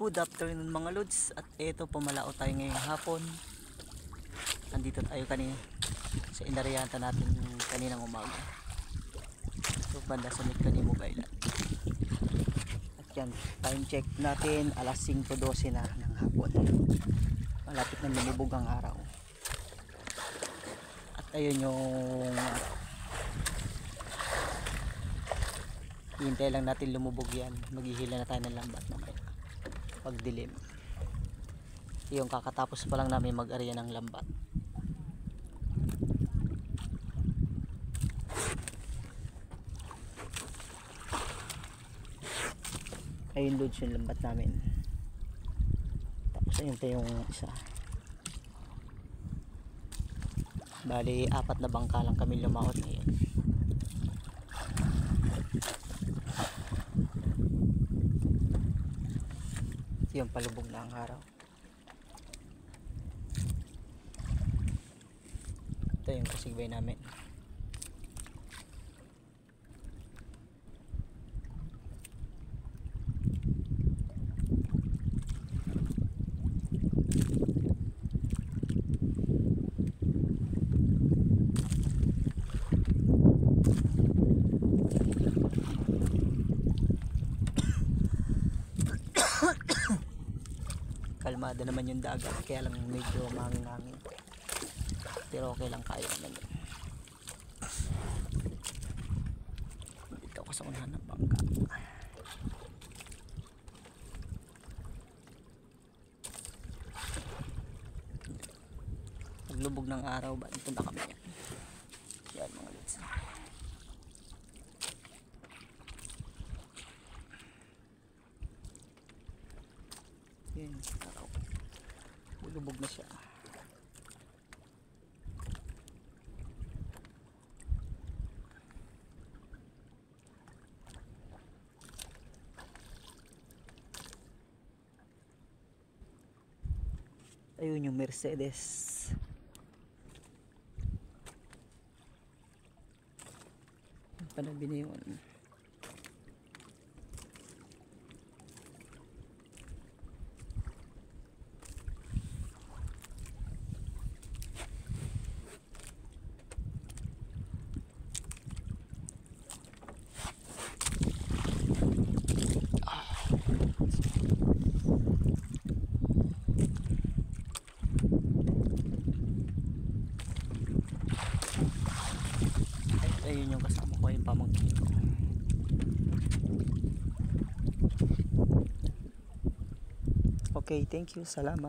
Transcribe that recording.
Good afternoon mga lods, at eto pumalao tayo ngayong hapon. Andito tayo kanina sa inaryanta natin kaninang umaga. So banda sa Midkani Mobile. At yan, time check natin alas 5:12 na ng hapon. Malapit na lumubog ang araw. At ayun yung hintay lang natin lumubog yan. Maghihila na tayo ng lambat mamaya pagdilim. Yung kakatapos pa lang namin mag-area ng lambat. Ayun loads yung lambat namin. Tapos ayun pa yung isa. Bali 4 na bangka lang kami lumaot ngayon. Yung palubog na ang araw. Ito yung kasigbay namin. Kalmada naman yung dagat, kaya lang medyo mangin-hangin, pero okay lang, kaya naman. Dito ako sa unahan ng bangka. Paglubog ng araw ba, dito na kami yan. Yan mga lods. Yan, araw. Lubog na siya. Ayun yung Mercedes. Panabi na yun. Ayun yung kasama ko, yung pamangkin ko. Okay, thank you, salamat.